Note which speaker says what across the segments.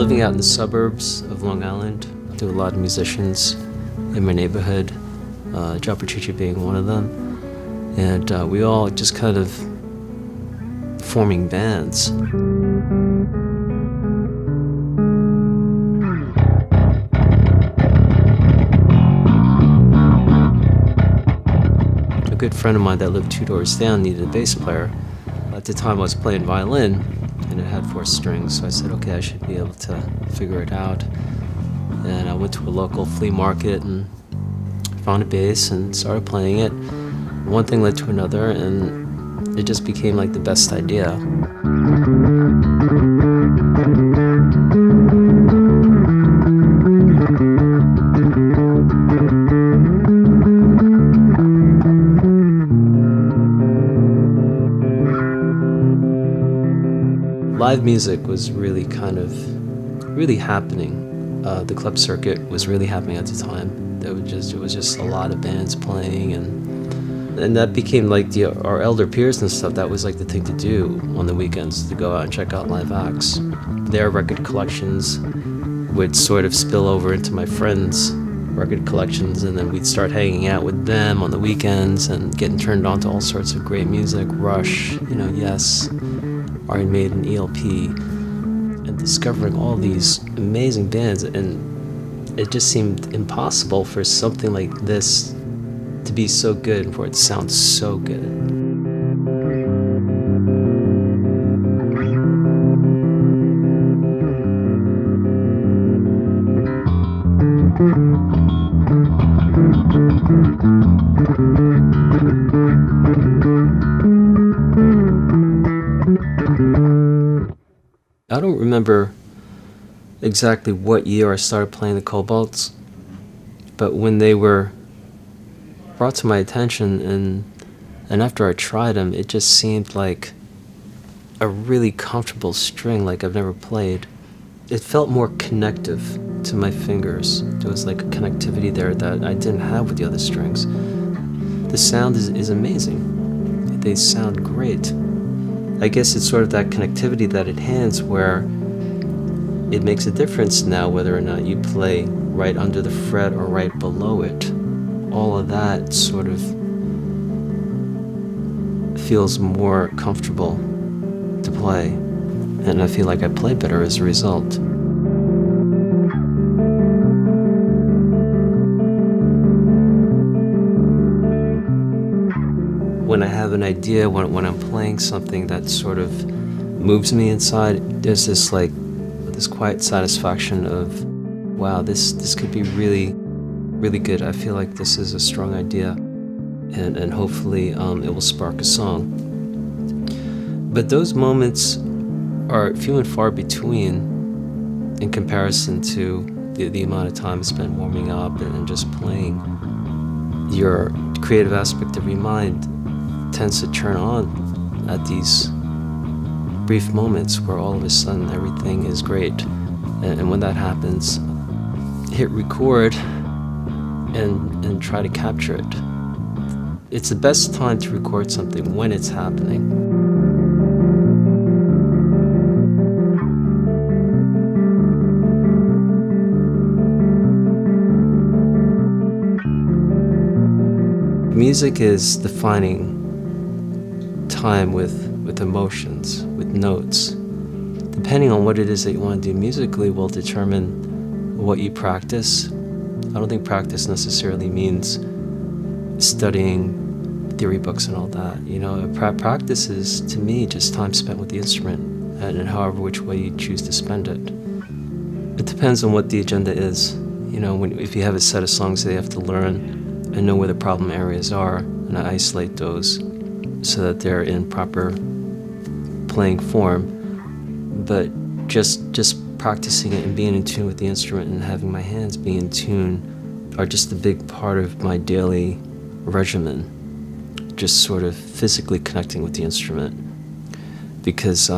Speaker 1: living out in the suburbs of Long Island, there were a lot of musicians in my neighborhood, Joppa Chichi being one of them. And we all just kind of forming bands. A good friend of mine that lived 2 doors down needed a bass player. At the time I was playing violin, and it had 4 strings, so I said, okay, I should be able to figure it out. And I went to a local flea market and found a bass and started playing it. One thing led to another, and it just became like the best idea. Live music was really happening. The club circuit was really happening at the time. It was just a lot of bands playing, and that became like our elder peers and stuff. That was like the thing to do on the weekends, to go out and check out live acts. Their record collections would sort of spill over into my friends' record collections, and then we'd start hanging out with them on the weekends and getting turned on to all sorts of great music, Rush, Yes, Iron Maiden, ELP, and discovering all these amazing bands. And it just seemed impossible for something like this to be so good and for it to sound so good. I don't remember exactly what year I started playing the Cobalts, but when they were brought to my attention and after I tried them, it just seemed like a really comfortable string like I've never played. It felt more connective to my fingers. There was like a connectivity there that I didn't have with the other strings. The sound is amazing. They sound great. I guess it's sort of that connectivity that it has where it makes a difference now whether or not you play right under the fret or right below it. All of that sort of feels more comfortable to play, and I feel like I play better as a result. When I have an idea, when I'm playing something that sort of moves me inside, there's this quiet satisfaction of, wow, this could be really, really good. I feel like this is a strong idea, and hopefully it will spark a song. But those moments are few and far between in comparison to the amount of time spent warming up and just playing. Your creative aspect of your mind tends to turn on at these brief moments where all of a sudden everything is great. And when that happens, hit record and try to capture it. It's the best time to record something when it's happening. Music is defining time with emotions, with notes. Depending on what it is that you want to do musically will determine what you practice. I don't think practice necessarily means studying theory books and all that. Practice is, to me, just time spent with the instrument and however which way you choose to spend it. It depends on what the agenda is. If you have a set of songs that you have to learn and know where the problem areas are, and I isolate those so that they're in proper playing form. But just practicing it and being in tune with the instrument and having my hands be in tune are just a big part of my daily regimen. Just sort of physically connecting with the instrument. Because,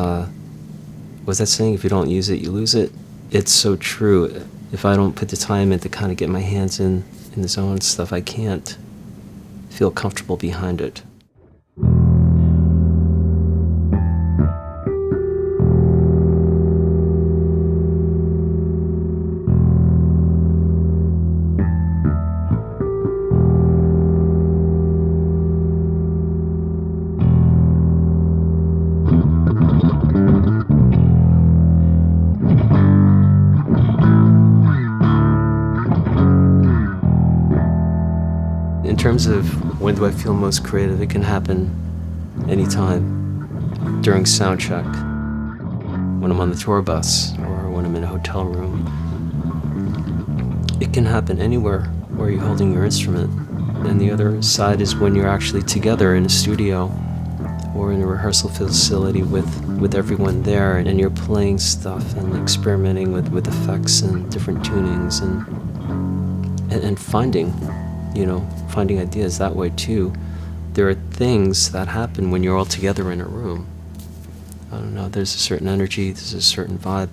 Speaker 1: what's that saying? If you don't use it, you lose it. It's so true. If I don't put the time in to kind of get my hands in the zone and stuff, I can't feel comfortable behind it. terms of when do I feel most creative, it can happen anytime. During sound check, when I'm on the tour bus, or when I'm in a hotel room. It can happen anywhere where you're holding your instrument. And the other side is when you're actually together in a studio or in a rehearsal facility with everyone there, and you're playing stuff and experimenting with effects and different tunings and finding ideas that way too. There are things that happen when you're all together in a room. I don't know, there's a certain energy, there's a certain vibe.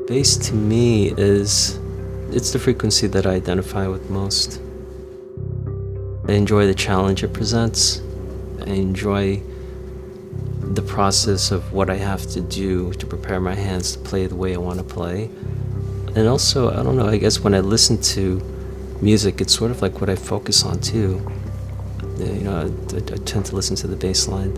Speaker 1: Bass to me it's the frequency that I identify with most. I enjoy the challenge it presents. I enjoy the process of what I have to do to prepare my hands to play the way I want to play. And also, I don't know, I guess when I listen to music, it's sort of like what I focus on too. I tend to listen to the bass line.